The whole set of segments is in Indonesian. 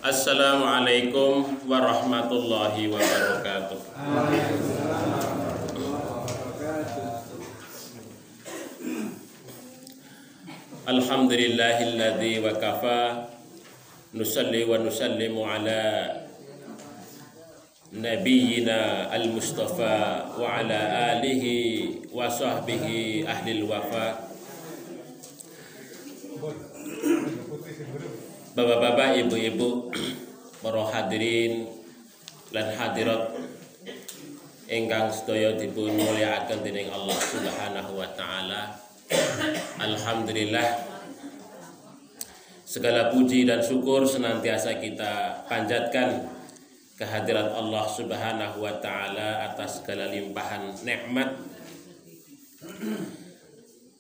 Assalamualaikum warahmatullahi wabarakatuh. Alhamdulillahilladzi wa kafa, nusalli wa nusallimu ala nabiyyina al-mustafa wa ala alihi wa sahbihi ahlil wafa. Bapak-bapak, ibu-ibu, para hadirin lan hadirat ingkang sedaya dipun mulyakaken dening Allah Subhanahu wa taala. Alhamdulillah, segala puji dan syukur senantiasa kita panjatkan kehadirat Allah Subhanahu wa taala atas segala limpahan nikmat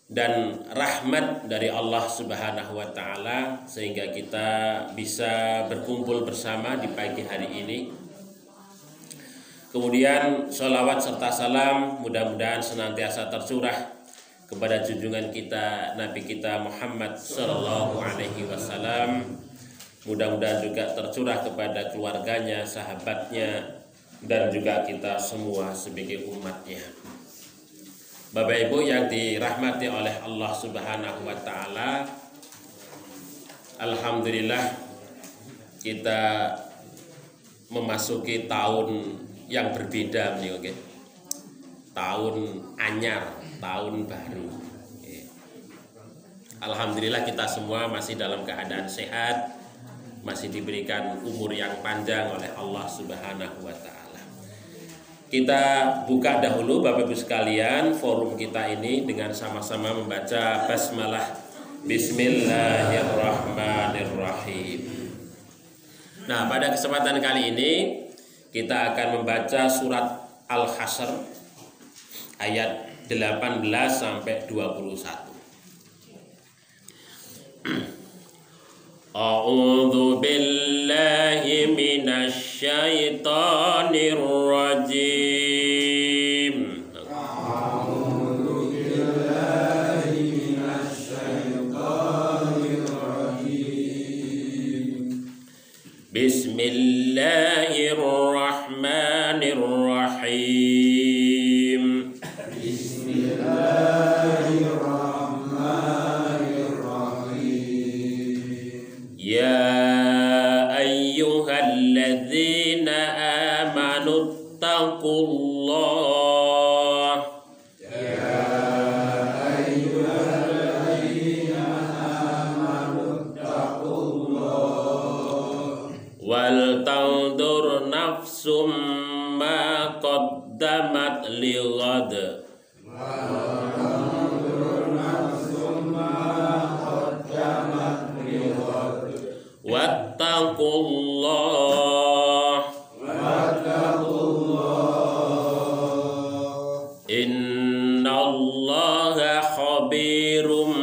dan rahmat dari Allah Subhanahu wa taala sehingga kita bisa berkumpul bersama di pagi hari ini. Kemudian sholawat serta salam mudah-mudahan senantiasa tercurah kepada junjungan kita Nabi kita Muhammad sallallahu alaihi wasallam. Mudah-mudahan juga tercurah kepada keluarganya, sahabatnya, dan juga kita semua sebagai umatnya. Bapak Ibu yang dirahmati oleh Allah Subhanahu wa taala, alhamdulillah kita memasuki tahun yang berbeda nih, oke. Tahun anyar, tahun baru. Alhamdulillah kita semua masih dalam keadaan sehat, masih diberikan umur yang panjang oleh Allah Subhanahu wa taala. Kita buka dahulu Bapak Ibu sekalian forum kita ini dengan sama-sama membaca basmalah. Bismillahirrahmanirrahim. Nah, pada kesempatan kali ini kita akan membaca surat Al-Hasyr ayat 18 sampai 21. A'udzu billahi minasy syaithanir rajim. A'udzu billahi minasy syaithanir rajim. Bismillahirrahmanirrahim. Ya ayyuhalladzina amanu taqullah. Ya ayyuhalladzina amanu taqullah. Wal tandur nafsum ma qaddamat lighad. Wattaqullah. Innallaha khabirum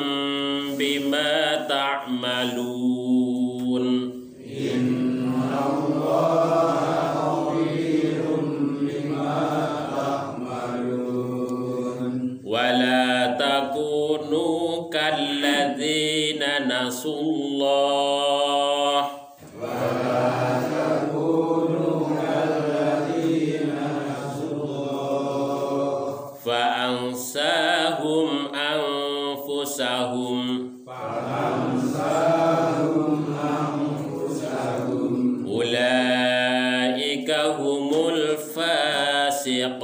bima ta'malun. Wala takunu kalladzina nasullah. Fa'ansahum anfusahum. Ulaika humul fasiqun.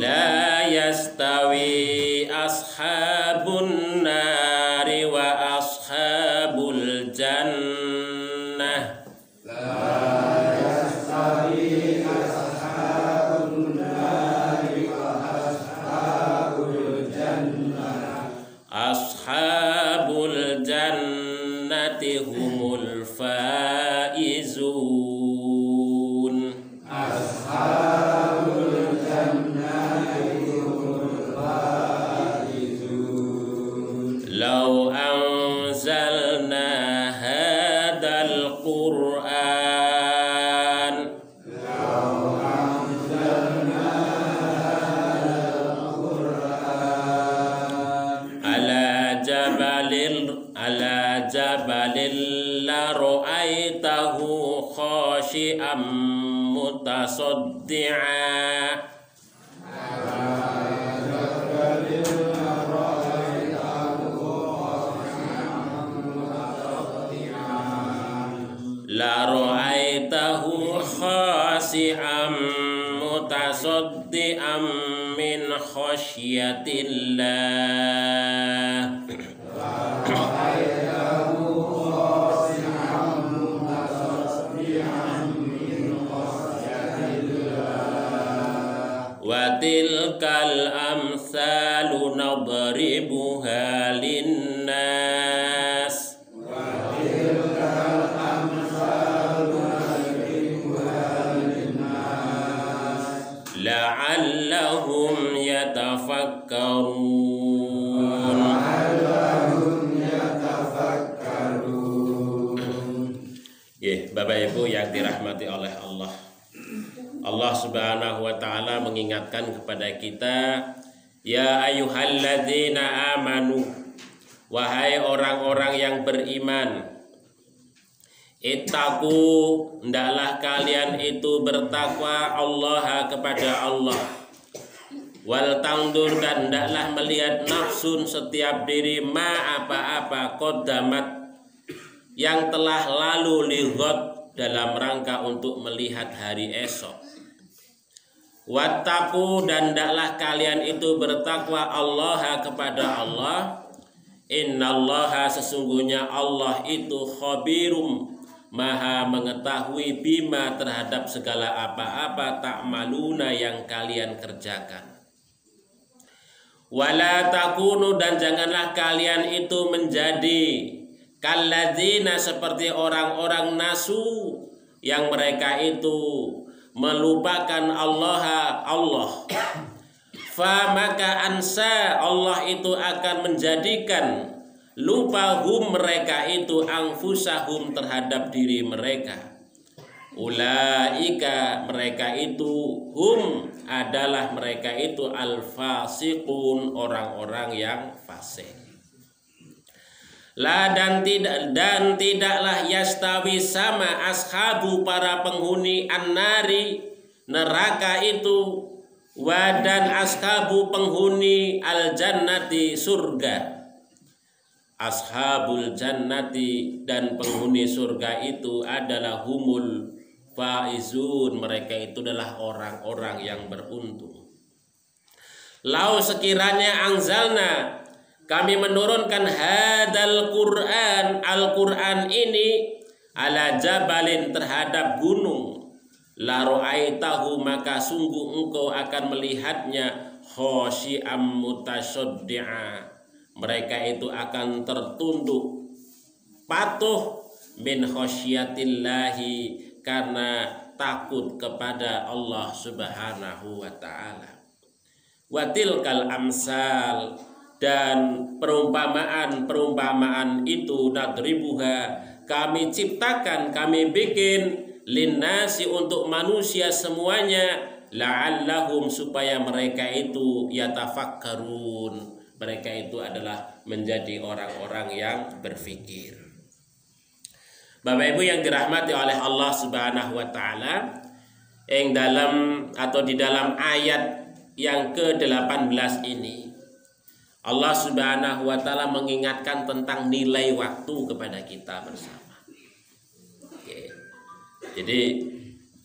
La yastawi ashabun nari wa ashabul jannah. La yastawi ashabun nari khashi'an mutasaddi'a la ra'aitahu khashi'an mutasaddi'an min khasyatillah. Wa tilkal amsalu nadribuha linnas. La'allahum yatafakkarun. Bapak Ibu yang dirahmati oleh Allah. Allah Subhanahu wa taala mengingatkan kepada kita, ya ayyuhalladzina amanu, wahai orang-orang yang beriman, ittaqu, hendaklah kalian itu bertakwa Allah kepada Allah. Wal tangdur, dan hendaklah melihat nafsun setiap diri ma apa-apa qaddamat yang telah lalu lighad dalam rangka untuk melihat hari esok. Wattaqu, dan hendaklah kalian itu bertakwa Allah kepada Allah. Innallaha, sesungguhnya Allah itu khabirum, maha mengetahui, bima, terhadap segala apa-apa ta'maluna yang kalian kerjakan. Wala takunu, dan janganlah kalian itu menjadi kalladzina, seperti orang-orang nasu yang mereka itu melupakan Allah. Fa maka ansa, Allah itu akan menjadikan lupa mereka itu anfusahum, terhadap diri mereka. Ulaika, mereka itu adalah mereka itu al-fasiqun, orang-orang yang fasik. Dan tidaklah yastawi sama ashabu, para penghuni an-nari, neraka itu, dan ashabu, penghuni al-jannati, surga. Ashabul jannati, dan penghuni surga itu adalah humul faizun, mereka itu adalah orang-orang yang beruntung. Lau sekiranya anzalna, kami menurunkan hadal Quran, Al-Quran ini, ala jabalin, terhadap gunung, la ra'aitahu, maka sungguh engkau akan melihatnya khashi'am mutasaddi'a, mereka itu akan tertunduk patuh min khasyatillahi, karena takut kepada Allah Subhanahu wa taala. Wa tilkal amsal, dan perumpamaan itu nadribuha, kami ciptakan, kami bikin, linnasi, untuk manusia semuanya, la'allahum, supaya mereka itu yatafakkarun, mereka itu adalah menjadi orang-orang yang berfikir. Bapak Ibu yang dirahmati oleh Allah Subhanahu wa taala, yang di dalam ayat yang ke-18 ini, Allah Subhanahu wa taala mengingatkan tentang nilai waktu kepada kita bersama. Oke. Jadi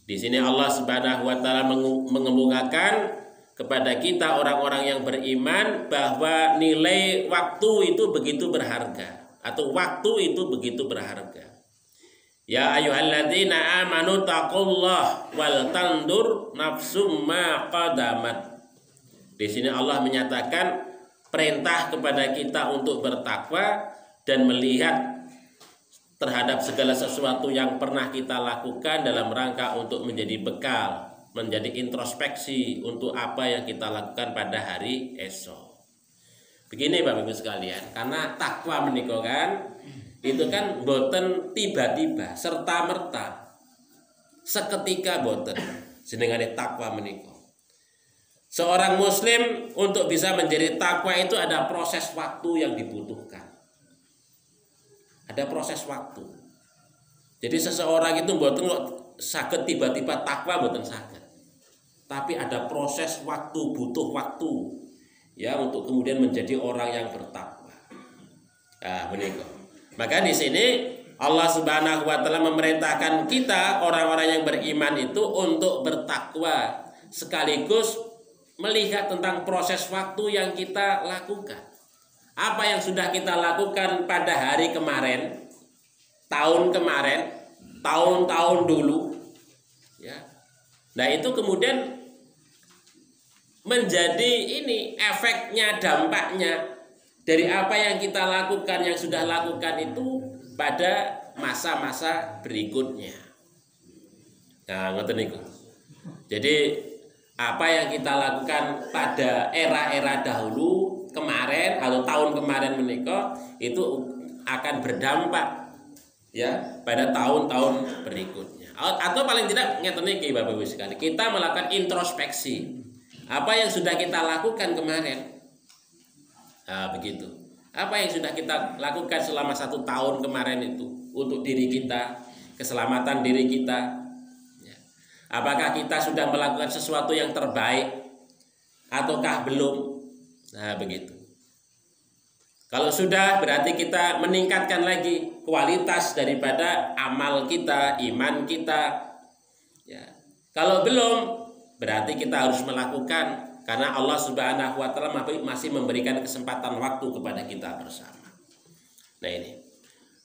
di sini Allah Subhanahu wa taala mengemukakan kepada kita orang-orang yang beriman bahwa nilai waktu itu begitu berharga, atau waktu itu begitu berharga. Ya ayyuhalladzina amanu taqullah wal tandur nafsum ma qadamat. Di sini Allah menyatakan perintah kepada kita untuk bertakwa dan melihat terhadap segala sesuatu yang pernah kita lakukan dalam rangka untuk menjadi bekal, menjadi introspeksi untuk apa yang kita lakukan pada hari esok. Begini Bapak Ibu sekalian, karena takwa menika kan itu kan boten tiba-tiba, serta merta, seketika boten. Jenengane takwa menika. Seorang muslim untuk bisa menjadi takwa itu ada proses waktu yang dibutuhkan. Ada proses waktu. Jadi seseorang itu mboten kok saged tiba-tiba takwa mboten saged. Tapi ada proses waktu, butuh waktu ya untuk kemudian menjadi orang yang bertakwa. Nah, menika. Maka di sini Allah Subhanahu wa taala memerintahkan kita orang-orang yang beriman itu untuk bertakwa sekaligus melihat tentang proses waktu yang kita lakukan. Apa yang sudah kita lakukan pada hari kemarin, tahun kemarin, tahun-tahun dulu, ya. Nah itu kemudian menjadi ini efeknya, dampaknya dari apa yang kita lakukan, yang sudah lakukan itu pada masa-masa berikutnya. Nah, ngoten niku. Jadi apa yang kita lakukan pada era-era dahulu kemarin atau tahun kemarin menika itu akan berdampak ya pada tahun-tahun berikutnya. Atau paling tidak ngeten niki Bapak Ibu sekalian, kita melakukan introspeksi. Apa yang sudah kita lakukan kemarin? Nah, begitu. Apa yang sudah kita lakukan selama 1 tahun kemarin itu untuk diri kita, keselamatan diri kita? Ya. Apakah kita sudah melakukan sesuatu yang terbaik ataukah belum? Nah, begitu. Kalau sudah berarti kita meningkatkan lagi kualitas daripada amal kita, iman kita. Ya. Kalau belum berarti kita harus melakukan karena Allah Subhanahu wa taala masih memberikan kesempatan waktu kepada kita bersama. Nah ini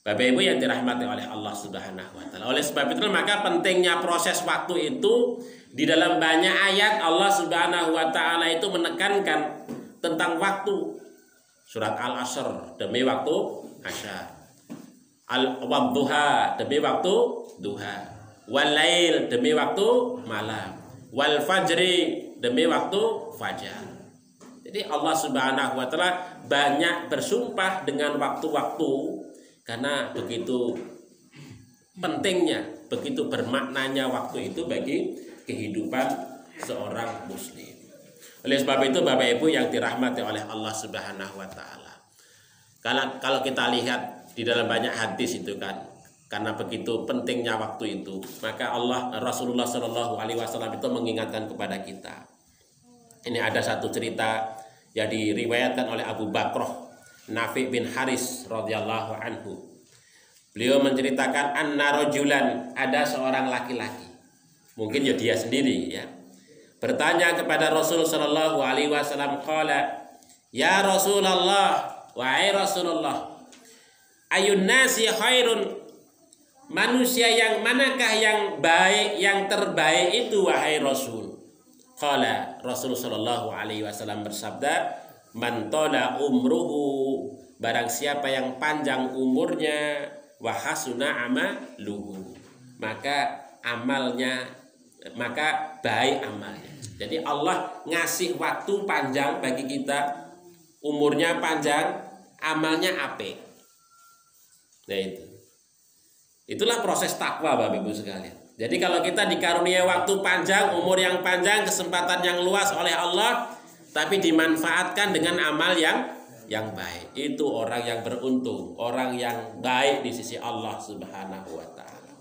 Bapak Ibu yang dirahmati oleh Allah Subhanahu wa taala. Oleh sebab itu maka pentingnya proses waktu itu di dalam banyak ayat Allah Subhanahu wa taala itu menekankan tentang waktu. Surat Al-Asr demi waktu asyar. Al-Wadduha demi waktu duha. Wal-lail demi waktu malam. Wal fajri demi waktu fajar. Jadi Allah Subhanahu wa taala banyak bersumpah dengan waktu-waktu karena begitu pentingnya, begitu bermaknanya waktu itu bagi kehidupan seorang muslim. Oleh sebab itu Bapak Ibu yang dirahmati oleh Allah Subhanahu wa taala. Kalau kita lihat di dalam banyak hadis itu kan, karena begitu pentingnya waktu itu, maka Rasulullah Shallallahu Alaihi Wasallam itu mengingatkan kepada kita. Ini ada satu cerita yang diriwayatkan oleh Abu Bakrah Nafi bin Haris radhiyallahu anhu. Beliau menceritakan anna rajulan, ada seorang laki-laki, mungkin ya dia sendiri ya, bertanya kepada Rasul Shallallahu Alaihi Wasallam, qala ya Rasulullah, wahai Rasulullah, ayun nasi khairun, manusia yang manakah yang baik, yang terbaik itu wahai Rasul? Qala Rasul sallallahu alaihi wasallam bersabda, man tala umruhu, barang siapa yang panjang umurnya, wa hasuna amaluhu, maka baik amalnya. Jadi Allah ngasih waktu panjang bagi kita, umurnya panjang, amalnya apik. Nah itu. Itulah proses takwa Bapak Ibu sekalian. Jadi kalau kita dikarunia waktu panjang, umur yang panjang, kesempatan yang luas oleh Allah, tapi dimanfaatkan dengan amal yang baik, itu orang yang beruntung, orang yang baik di sisi Allah Subhanahu wa taala.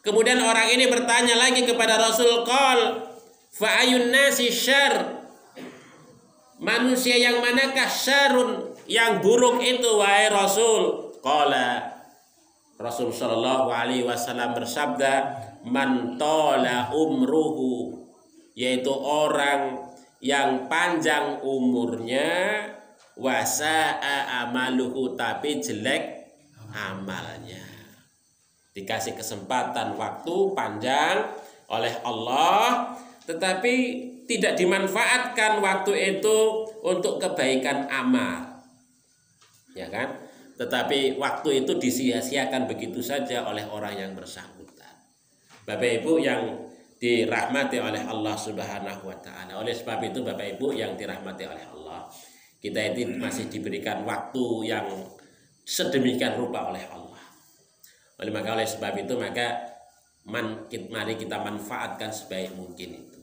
Kemudian orang ini bertanya lagi kepada Rasul, qal fa ayun nasi syarr, manusia yang manakah syarrun, yang buruk itu wahai Rasul? Qala Rasul sallallahu alaihi wasallam bersabda, man tala umruhu, yaitu orang yang panjang umurnya, wasa'a amaluhu, tapi jelek amalnya. Dikasih kesempatan waktu panjang oleh Allah, tetapi tidak dimanfaatkan waktu itu untuk kebaikan amal, ya kan? Tetapi waktu itu disia-siakan begitu saja oleh orang yang bersangkutan. Bapak Ibu yang dirahmati oleh Allah Subhanahu wa taala. Oleh sebab itu Bapak Ibu yang dirahmati oleh Allah, kita ini masih diberikan waktu yang sedemikian rupa oleh Allah. Oleh sebab itu maka mari kita manfaatkan sebaik mungkin itu.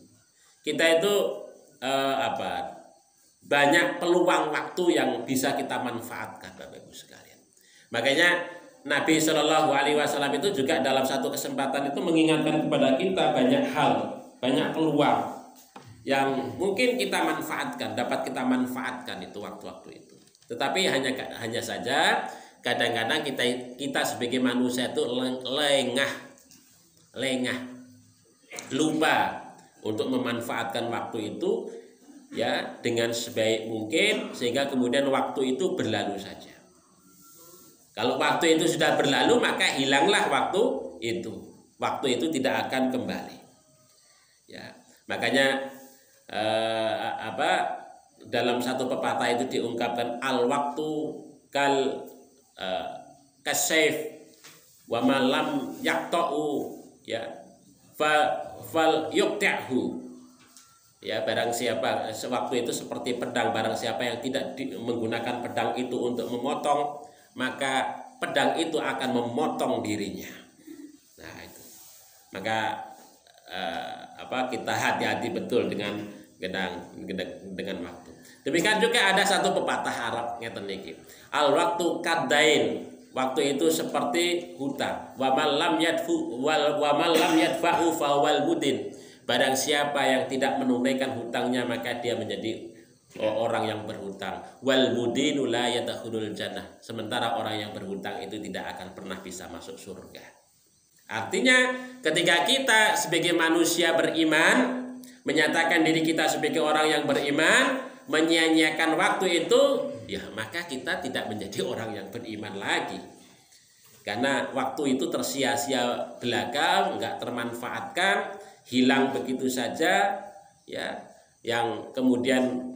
Kita itu banyak peluang waktu yang bisa kita manfaatkan Bapak Ibu sekalian. Makanya Nabi Shallallahu Alaihi Wasallam itu juga dalam satu kesempatan itu mengingatkan kepada kita banyak hal, banyak peluang yang mungkin kita manfaatkan, dapat kita manfaatkan itu waktu-waktu itu. Tetapi hanya saja kadang-kadang kita sebagai manusia itu lengah, lupa untuk memanfaatkan waktu itu ya dengan sebaik mungkin, sehingga kemudian waktu itu berlalu saja. Kalau waktu itu sudah berlalu, maka hilanglah waktu itu. Waktu itu tidak akan kembali. Ya, makanya dalam satu pepatah itu diungkapkan al waktu kasayf wa ma lam yaqta'u ya fal yuqta'hu. Ya, barang siapa waktu itu seperti pedang, barang siapa yang tidak menggunakan pedang itu untuk memotong, maka pedang itu akan memotong dirinya. Nah itu, maka kita hati-hati betul dengan waktu. Demikian juga ada satu pepatah Arab ngeten niki. Al waktu kadain, waktu itu seperti hutang. Wa man lam yadfa'u fa wal mudin. Barang siapa yang tidak menunaikan hutangnya, maka dia menjadi orang yang berhutang. Wal mudinu la yadkhulul jannah. Sementara orang yang berhutang itu tidak akan pernah bisa masuk surga. Artinya ketika kita sebagai manusia beriman, menyatakan diri kita sebagai orang yang beriman, menyia-nyiakan waktu itu, ya maka kita tidak menjadi orang yang beriman lagi. Karena waktu itu tersia-sia belaka, enggak termanfaatkan, hilang begitu saja, ya, yang kemudian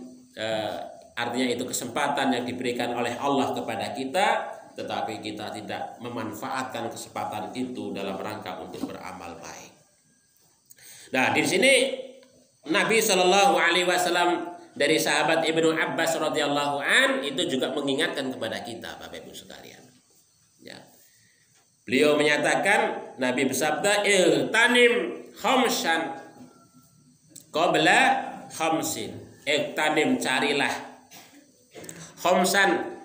artinya itu kesempatan yang diberikan oleh Allah kepada kita, tetapi kita tidak memanfaatkan kesempatan itu dalam rangka untuk beramal baik. Nah, di sini Nabi Shallallahu Alaihi Wasallam dari sahabat Ibnu Abbas radhiyallahu an itu juga mengingatkan kepada kita, Bapak Ibu sekalian. Ya. Beliau menyatakan, Nabi bersabda, "Iltanim khamsan qabla khamsin." Iktanim, carilah khamsan,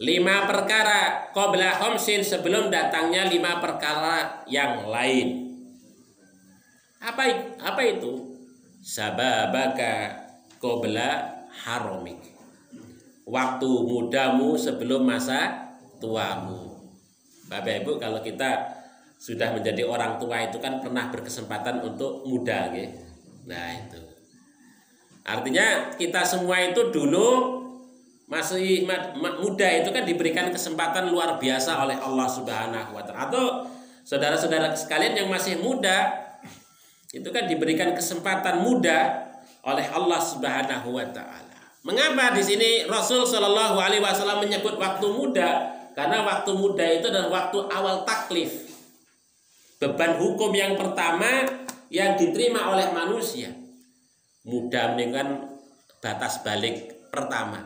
5 perkara, qabla khamsin, sebelum datangnya 5 perkara yang lain. Apa itu? Sababaka qabla haramik, waktu mudamu sebelum masa tuamu. Bapak Ibu, kalau kita sudah menjadi orang tua itu kan pernah berkesempatan untuk muda, gitu. Nah itu artinya kita semua itu dulu masih muda itu kan diberikan kesempatan luar biasa oleh Allah Subhanahu wa Ta'ala. Atau saudara-saudara sekalian yang masih muda itu kan diberikan kesempatan muda oleh Allah Subhanahu wa Ta'ala. Mengapa di sini Rasul Shallallahu Alaihi Wasallam menyebut waktu muda? Karena waktu muda itu adalah waktu awal taklif, beban hukum yang pertama yang diterima oleh manusia. Muda ini kan batas balik pertama,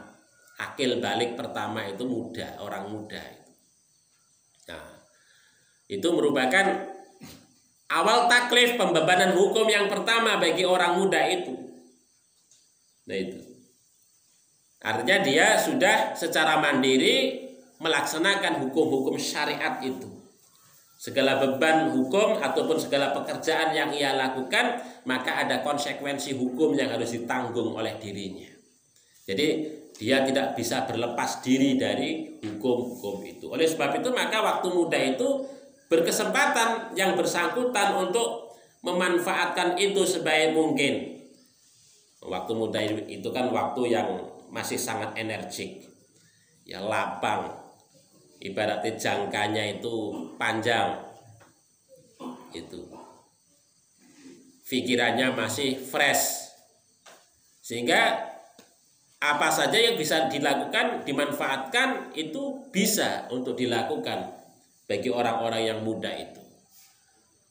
akil balik pertama itu muda, orang muda. Nah, itu merupakan awal taklif, pembebanan hukum yang pertama bagi orang muda itu. Nah itu, artinya dia sudah secara mandiri melaksanakan hukum-hukum syariat itu. Segala beban hukum ataupun segala pekerjaan yang ia lakukan, maka ada konsekuensi hukum yang harus ditanggung oleh dirinya. Jadi dia tidak bisa berlepas diri dari hukum-hukum itu. Oleh sebab itu maka waktu muda itu berkesempatan yang bersangkutan untuk memanfaatkan itu sebaik mungkin. Waktu muda itu kan waktu yang masih sangat energik, ya, lapang. Ibaratnya jangkanya itu panjang, itu pikirannya masih fresh, sehingga apa saja yang bisa dilakukan, dimanfaatkan, itu bisa untuk dilakukan bagi orang-orang yang muda itu.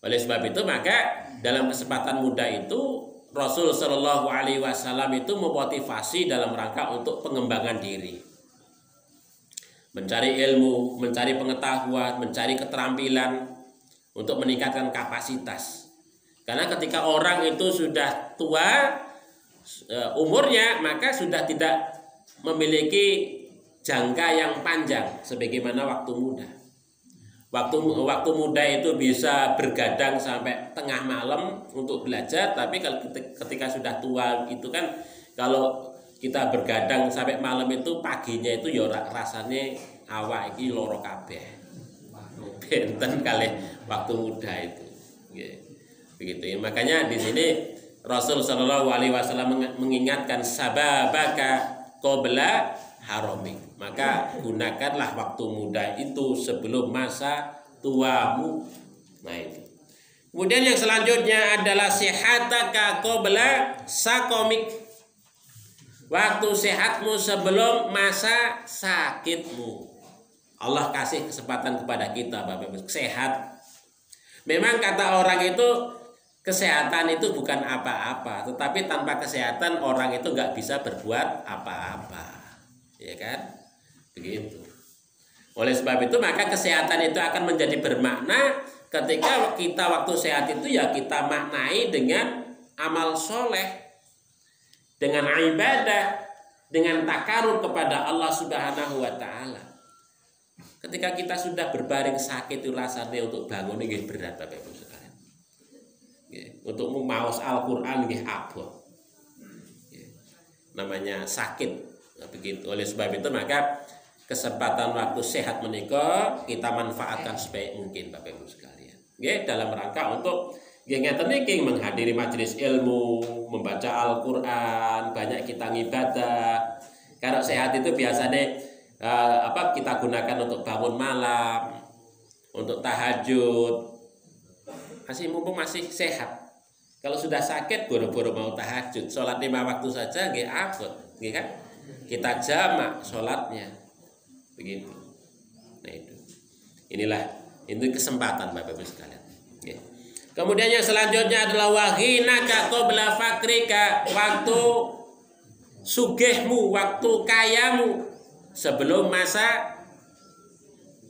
Oleh sebab itu maka dalam kesempatan muda itu Rasul Shallallahu Alaihi Wasallam itu memotivasi dalam rangka untuk pengembangan diri, mencari ilmu, mencari pengetahuan, mencari keterampilan untuk meningkatkan kapasitas. Karena ketika orang itu sudah tua umurnya, maka sudah tidak memiliki jangka yang panjang sebagaimana waktu muda. Waktu muda itu bisa bergadang sampai tengah malam untuk belajar, tapi kalau ketika sudah tua itu kan, kalau kita bergadang sampai malam itu, paginya itu ya rasanya awak iki loro kabeh. Benten kali waktu muda itu. Begitu ya. Makanya di sini Rasul Shallallahu Alaihi Wasallam mengingatkan sababaka qabla haromik. Maka gunakanlah waktu muda itu sebelum masa tuamu. Nah itu. Kemudian yang selanjutnya adalah sehataka qabla sakomik. Waktu sehatmu sebelum masa sakitmu. Allah kasih kesempatan kepada kita, Bapak Ibu, sehat. Memang kata orang itu, kesehatan itu bukan apa-apa, tetapi tanpa kesehatan orang itu nggak bisa berbuat apa-apa, ya kan? Begitu. Oleh sebab itu maka kesehatan itu akan menjadi bermakna ketika kita waktu sehat itu ya kita maknai dengan amal soleh, dengan ibadah, dengan takarub kepada Allah Subhanahu wa Ta'ala. Ketika kita sudah berbaring sakit itu rasanya untuk bangun ini berat, Bapak Ibu sekalian. Untuk maos Al-Quran ini abot. Namanya sakit. Begitu. Oleh sebab itu maka kesempatan waktu sehat menikah kita manfaatkan sebaik mungkin, Bapak Ibu sekalian. Dalam rangka untuk menghadiri majelis ilmu, membaca Al-Quran, banyak kita ngibadah. Kalau sehat itu biasanya kita gunakan untuk bangun malam, untuk tahajud. Mumpung masih sehat. Kalau sudah sakit boro-boro mau tahajud, sholat 5 waktu saja nggih abot, nggih kan? Kita jamak sholatnya. Begitu. Nah itu. Inilah itu kesempatan Bapak Ibu sekalian. Nggih. Kemudian yang selanjutnya adalah waghinaka qabla fakrika, waktu sugihmu, waktu kayamu sebelum masa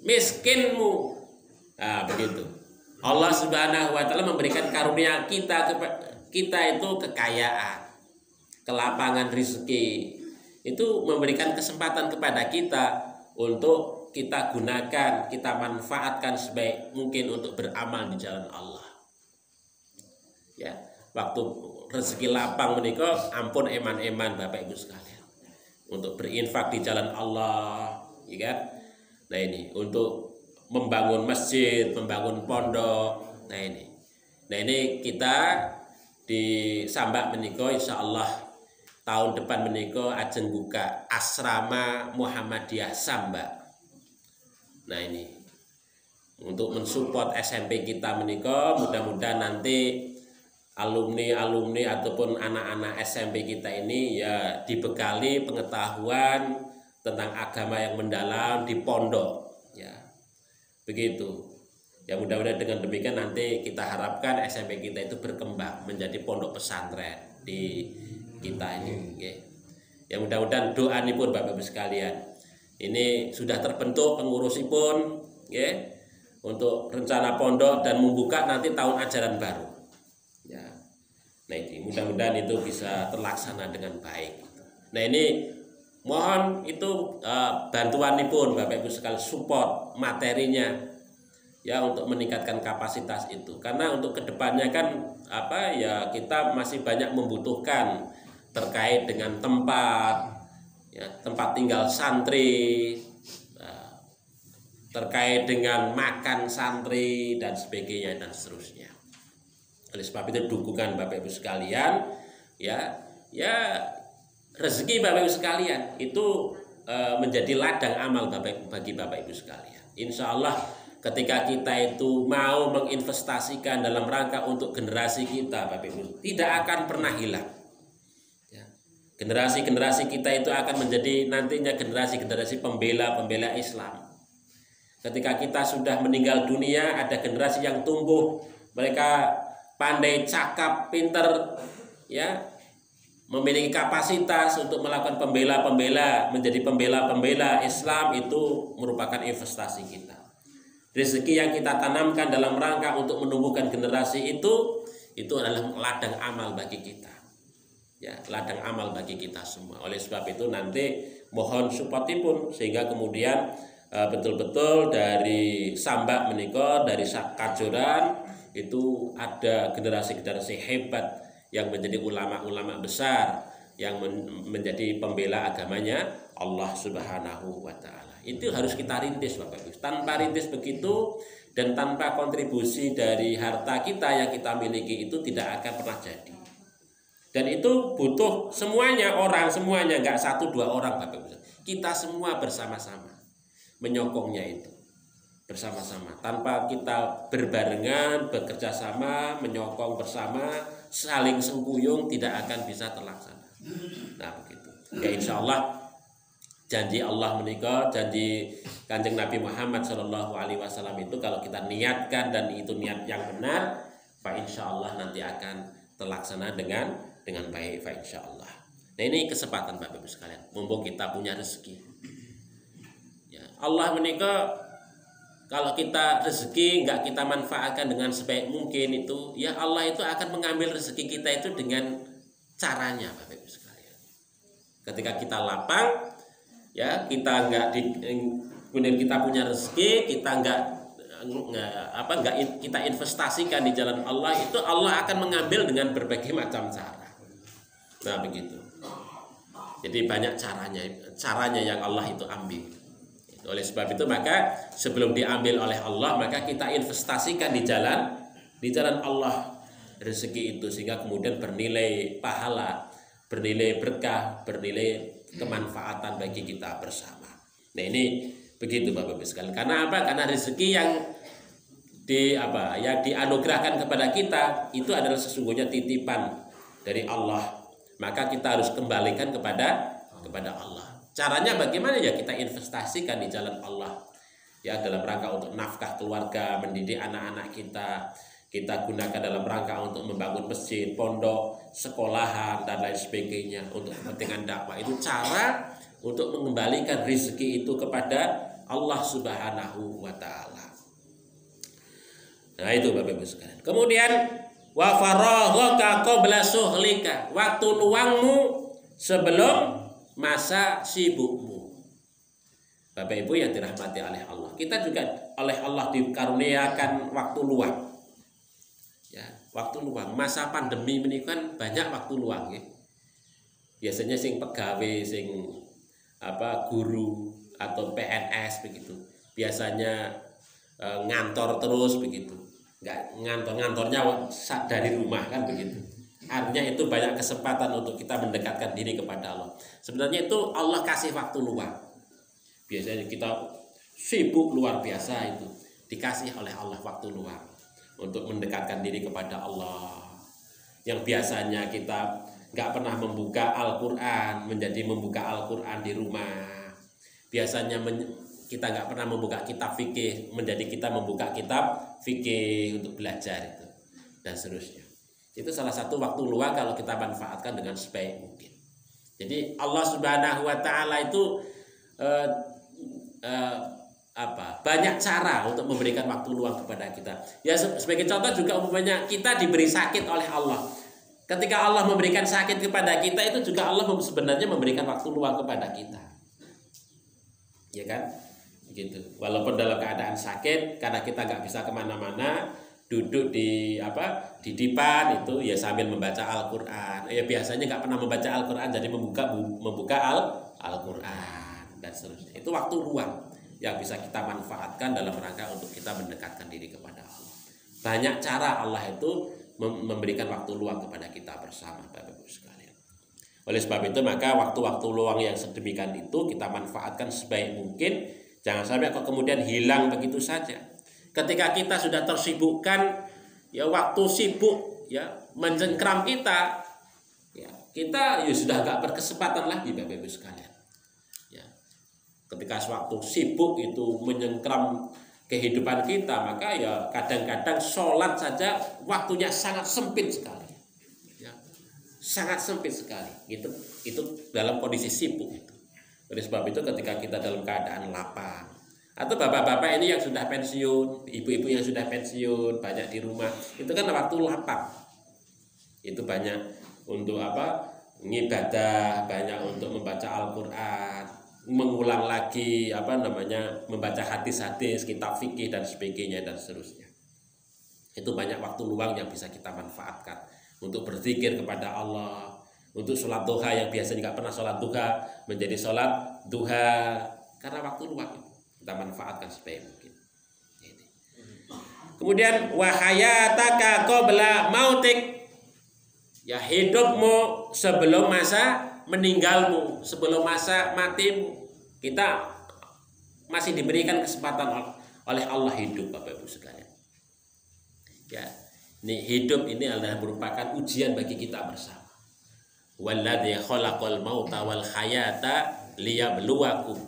miskinmu. Nah, begitu. Allah Subhanahu wa Ta'ala memberikan karunia kita itu kekayaan, kelapangan rezeki. Itu memberikan kesempatan kepada kita untuk kita gunakan, kita manfaatkan sebaik mungkin untuk beramal di jalan Allah. Ya, waktu rezeki lapang menika ampun eman-eman Bapak Ibu sekalian. Untuk berinfak di jalan Allah, ya kan? Nah ini untuk membangun masjid, membangun pondok. Nah ini kita di Sambak menika insyaallah tahun depan menika ajeng buka asrama Muhammadiyah Sambak. Nah ini untuk mensupport SMP kita menika, mudah-mudahan nanti alumni ataupun anak-anak SMP kita ini ya dibekali pengetahuan tentang agama yang mendalam di pondok, ya begitu. Ya mudah-mudahan dengan demikian nanti kita harapkan SMP kita itu berkembang menjadi pondok pesantren di kita ini. Ya mudah-mudahan doa ini pun Bapak Ibu sekalian, ini sudah terbentuk pengurusipun, ya, untuk rencana pondok dan membuka nanti tahun ajaran baru. Ya, nah ini mudah-mudahan itu bisa terlaksana dengan baik. Nah ini mohon itu bantuan ini pun Bapak Ibu sekalian, support materinya ya untuk meningkatkan kapasitas itu, karena untuk kedepannya kan ya kita masih banyak membutuhkan terkait dengan tempat, ya, tempat tinggal santri, terkait dengan makan santri dan sebagainya dan seterusnya. Oleh sebab itu dukungan Bapak Ibu sekalian, ya rezeki Bapak Ibu sekalian itu menjadi ladang amal bagi Bapak Ibu sekalian. Insya Allah ketika kita itu mau menginvestasikan dalam rangka untuk generasi kita, Bapak Ibu, tidak akan pernah hilang. Ya. Generasi kita itu akan menjadi nantinya generasi pembela Islam. Ketika kita sudah meninggal dunia, ada generasi yang tumbuh, mereka pandai, cakap, pinter, ya, memiliki kapasitas untuk melakukan menjadi pembela Islam. Itu merupakan investasi kita. Rezeki yang kita tanamkan dalam rangka untuk menumbuhkan generasi itu adalah ladang amal bagi kita. Ya, ladang amal bagi kita semua. Oleh sebab itu nanti mohon supportipun sehingga kemudian betul-betul dari Sambak menika, dari Kajoran itu ada generasi-generasi hebat yang menjadi ulama-ulama besar yang menjadi pembela agamanya Allah Subhanahu wa taala. Itu harus kita rintis Bapak Ibu. Tanpa rintis begitu dan tanpa kontribusi dari harta kita yang kita miliki itu tidak akan pernah jadi. Dan itu butuh semuanya, semuanya, nggak 1-2 orang Bapak Ibu. Kita semua bersama-sama menyokongnya itu. Bersama-sama, tanpa kita berbarengan, bekerja sama, menyokong bersama, saling sengkuyung tidak akan bisa terlaksana. Nah begitu. Ya insya Allah janji Allah menikah, janji Kanjeng Nabi Muhammad SAW itu kalau kita niatkan dan itu niat yang benar, fa insya Allah nanti akan terlaksana dengan baik, fa insya Allah. Nah ini kesempatan Bapak Ibu sekalian, mumpung kita punya rezeki. Ya, Allah menikah. Kalau kita rezeki nggak kita manfaatkan dengan sebaik mungkin itu, ya Allah itu akan mengambil rezeki kita itu dengan caranya, Bapak Ibu sekalian. Ketika kita lapang, ya kita kemudian kita punya rezeki, kita nggak kita investasikan di jalan Allah, itu Allah akan mengambil dengan berbagai macam cara. Nah begitu. Jadi banyak caranya yang Allah itu ambil. Oleh sebab itu maka sebelum diambil oleh Allah maka kita investasikan di jalan Allah rezeki itu sehingga kemudian bernilai pahala, bernilai berkah, bernilai kemanfaatan bagi kita bersama. Nah ini begitu Bapak Ibu sekalian. Karena apa? Karena rezeki yang yang dianugerahkan kepada kita itu adalah sesungguhnya titipan dari Allah. Maka kita harus kembalikan kepada Allah. Caranya bagaimana ya? Kita investasikan di jalan Allah ya, dalam rangka untuk nafkah keluarga, mendidik anak-anak kita gunakan dalam rangka untuk membangun masjid, pondok, sekolahan dan lain sebagainya untuk kepentingan dakwah. Itu cara untuk mengembalikan rezeki itu kepada Allah Subhanahu wa taala. Nah itu Bapak Ibu sekalian. Kemudian wa faraghaka qabla suhlika, waktu luangmu sebelum masa sibukmu. Bapak Ibu yang dirahmati oleh Allah, kita juga oleh Allah dikaruniakan waktu luang. Ya, waktu luang. Masa pandemi ini kan banyak waktu luang ya. Biasanya sing pegawai, sing guru atau PNS begitu. Biasanya ngantor terus begitu. Ngantornya dari rumah kan begitu. Artinya itu banyak kesempatan untuk kita mendekatkan diri kepada Allah. Sebenarnya itu Allah kasih waktu luang. Biasanya kita sibuk luar biasa itu, dikasih oleh Allah waktu luang untuk mendekatkan diri kepada Allah. Yang biasanya kita nggak pernah membuka Al-Quran menjadi membuka Al-Quran di rumah. Biasanya kita nggak pernah membuka kitab fikih menjadi kita membuka kitab fikih untuk belajar itu dan seterusnya. Itu salah satu waktu luang kalau kita manfaatkan dengan sebaik mungkin. Jadi Allah Subhanahu wa taala itu banyak cara untuk memberikan waktu luang kepada kita. Ya sebagai contoh juga umpamanya kita diberi sakit oleh Allah. Ketika Allah memberikan sakit kepada kita itu juga Allah sebenarnya memberikan waktu luang kepada kita. Ya kan? Gitu. Walaupun dalam keadaan sakit karena kita nggak bisa kemana-mana, duduk di dipan itu ya sambil membaca Al-Quran. Ya biasanya nggak pernah membaca Al-Quran jadi membuka Al-Quran dan seterusnya. Itu waktu luang yang bisa kita manfaatkan dalam rangka untuk kita mendekatkan diri kepada Allah. Banyak cara Allah itu memberikan waktu luang kepada kita bersama Bapak Ibu sekalian. Oleh sebab itu maka waktu-waktu luang yang sedemikian itu kita manfaatkan sebaik mungkin. Jangan sampai kok kemudian hilang begitu saja. Ketika kita sudah tersibukkan, ya waktu sibuk ya mencengkram kita, ya kita ya sudah gak berkesempatan lagi Bapak Ibu sekalian. Ya, ketika waktu sibuk itu menyengkram kehidupan kita, maka ya kadang-kadang sholat saja waktunya sangat sempit sekali, ya, sangat sempit sekali. Itu dalam kondisi sibuk itu. Oleh sebab itu ketika kita dalam keadaan lapang, atau bapak-bapak ini yang sudah pensiun, ibu-ibu yang sudah pensiun, banyak di rumah, itu kan waktu lapang. Itu banyak untuk ngibadah, banyak untuk membaca Al-Quran. mengulang lagi membaca hadis-hadis, kitab fikih dan sebagainya dan seterusnya. Itu banyak waktu luang yang bisa kita manfaatkan untuk berzikir kepada Allah, untuk sholat duha yang biasanya nggak pernah sholat duha menjadi sholat duha, karena waktu luang kita manfaatkan sebaik mungkin. Kemudian wahayataka qabla mautik, ya hidupmu sebelum masa meninggalmu, sebelum masa matimu. Kita masih diberikan kesempatan oleh Allah hidup, Bapak Ibu sekalian. Ya, ini hidup ini adalah merupakan ujian bagi kita bersama. Walladzi khalaqal mauta wal hayata liyabluwakum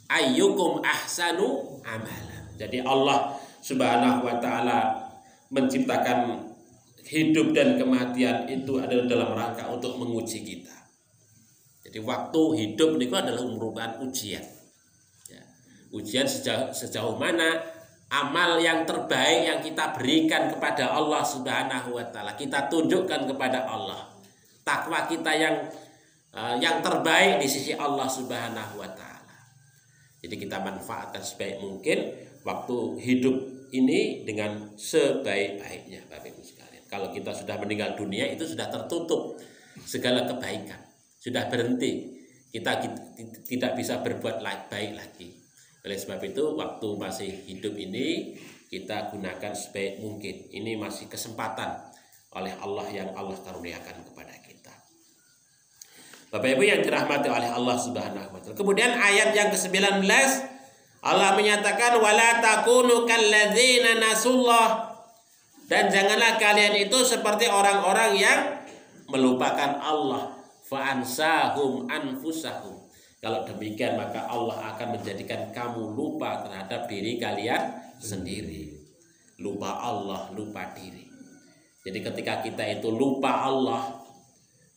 ayyukum ahsanu amala. Jadi Allah Subhanahu wa taala menciptakan hidup dan kematian itu adalah dalam rangka untuk menguji kita. Jadi waktu hidup itu adalah merupakan ujian. Ya. Ujian sejauh mana amal yang terbaik yang kita berikan kepada Allah Subhanahu wa taala, kita tunjukkan kepada Allah. Takwa kita yang terbaik di sisi Allah Subhanahu wa taala. Jadi kita manfaatkan sebaik mungkin waktu hidup ini dengan sebaik-baiknya, Bapak Ibu sekalian. Kalau kita sudah meninggal dunia itu sudah tertutup segala kebaikan, sudah berhenti. Kita tidak bisa berbuat baik lagi. Oleh sebab itu waktu masih hidup ini kita gunakan sebaik mungkin. Ini masih kesempatan oleh Allah yang Allah karuniakan kepada kita. Bapak Ibu yang dirahmati oleh Allah Subhanahu wa taala. Kemudian ayat yang ke-19 Allah menyatakan wala takunu kalladzina nasullah, dan janganlah kalian itu seperti orang-orang yang melupakan Allah, fa ansahum anfusahum. Kalau demikian maka Allah akan menjadikan kamu lupa terhadap diri kalian sendiri. Lupa Allah, lupa diri. Jadi ketika kita itu lupa Allah,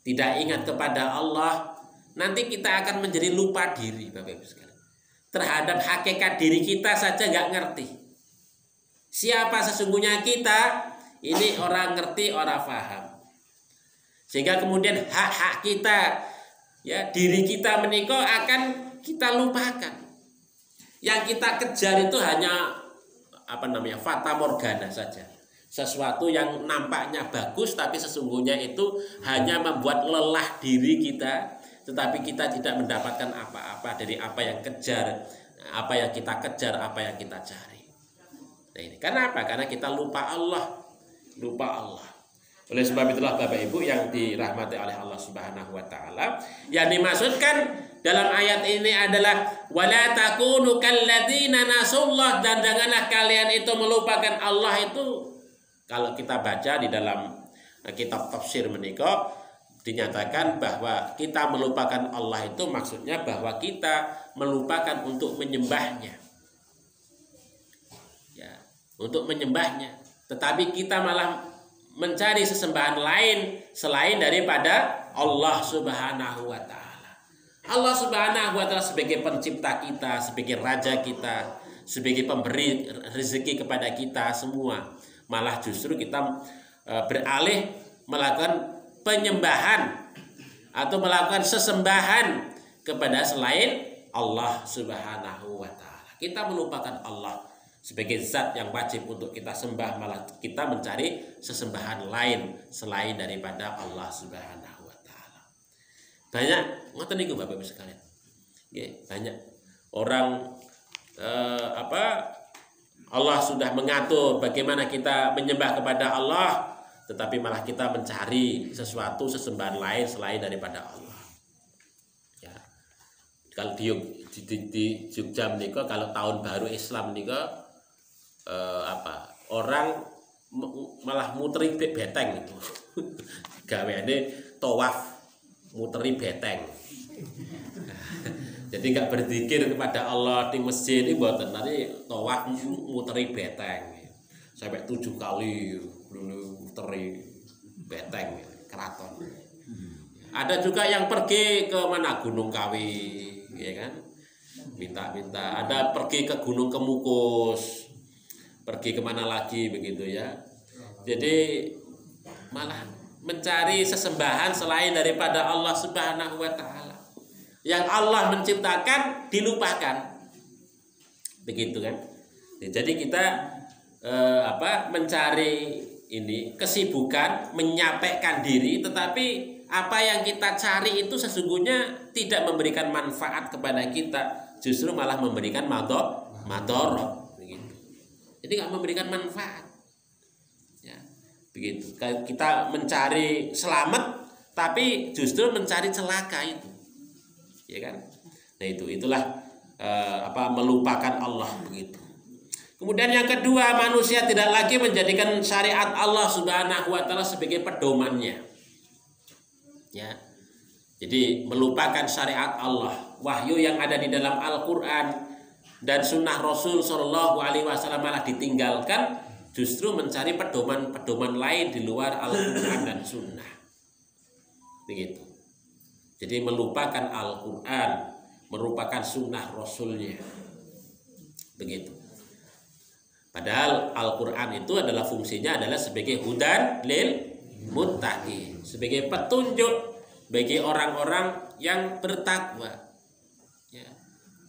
tidak ingat kepada Allah, nanti kita akan menjadi lupa diri, Bapak Ibu sekalian. Terhadap hakikat diri kita saja nggak ngerti. Siapa sesungguhnya kita? Ini orang ngerti, orang paham. Sehingga kemudian hak-hak kita, ya diri kita menikah akan kita lupakan. Yang kita kejar itu hanya fata morgana saja. Sesuatu yang nampaknya bagus tapi sesungguhnya itu hanya membuat lelah diri kita, tetapi kita tidak mendapatkan apa-apa dari apa yang kita kejar, apa yang kita cari. Nah ini karena apa? Karena kita lupa Allah. Oleh sebab itulah Bapak Ibu yang dirahmati oleh Allah Subhanahu wa taala, yang dimaksudkan dalam ayat ini adalah wala takunu kalladzina nasullah, dan janganlah kalian itu melupakan Allah. Itu kalau kita baca di dalam kitab tafsir menika dinyatakan bahwa kita melupakan Allah itu maksudnya bahwa kita melupakan untuk menyembahnya. Ya, untuk menyembahnya. Tetapi kita malah mencari sesembahan lain selain daripada Allah Subhanahu wa taala. Allah Subhanahu wa taala sebagai pencipta kita, sebagai raja kita, sebagai pemberi rezeki kepada kita semua. Malah justru kita beralih melakukan penyembahan atau melakukan sesembahan kepada selain Allah Subhanahu wa taala. Kita melupakan Allah sebagai zat yang wajib untuk kita sembah, malah kita mencari sesembahan lain selain daripada Allah Subhanahu wa taala. Banyak ngoten niku Bapak Ibu sekalian. Nggih, banyak orang Allah sudah mengatur bagaimana kita menyembah kepada Allah, tetapi malah kita mencari sesuatu sesembahan lain selain daripada Allah. Ya. Kalau di Jogja menika kalau tahun baru Islam menika orang malah muteri beteng itu. Gaweane tawaf muteri beteng. Jadi nggak berzikir kepada Allah di masjid ini buatan nanti tawaf muteri beteng sampai 7 kali muteri beteng keraton. Ada juga yang pergi ke mana Gunung Kawi, ya kan? Minta-minta. Ada pergi ke Gunung Kemukus, pergi kemana lagi begitu ya. Jadi malah mencari sesembahan selain daripada Allah Subhanahu wa taala. Yang Allah menciptakan dilupakan. Begitu kan? Jadi kita mencari ini kesibukan, menyapekkan diri, tetapi apa yang kita cari itu sesungguhnya tidak memberikan manfaat kepada kita, justru malah memberikan madorot, begitu. Jadi nggak memberikan manfaat, ya, begitu. Kita mencari selamat, tapi justru mencari celaka itu, ya kan? Nah itulah melupakan Allah, begitu. Kemudian yang kedua, manusia tidak lagi menjadikan syariat Allah Subhanahu wa taala sebagai pedomannya. Ya. Jadi melupakan syariat Allah, wahyu yang ada di dalam Al-Qur'an dan sunnah Rasul Shallallahu alaihi wasallam malah ditinggalkan, justru mencari pedoman-pedoman lain di luar Al-Qur'an dan sunnah. Begitu. Jadi melupakan Al-Qur'an, merupakan sunnah Rasulnya. Begitu. Padahal Al-Quran itu adalah fungsinya adalah sebagai hudan lil muttaqin, sebagai petunjuk bagi orang-orang yang bertakwa. Ya.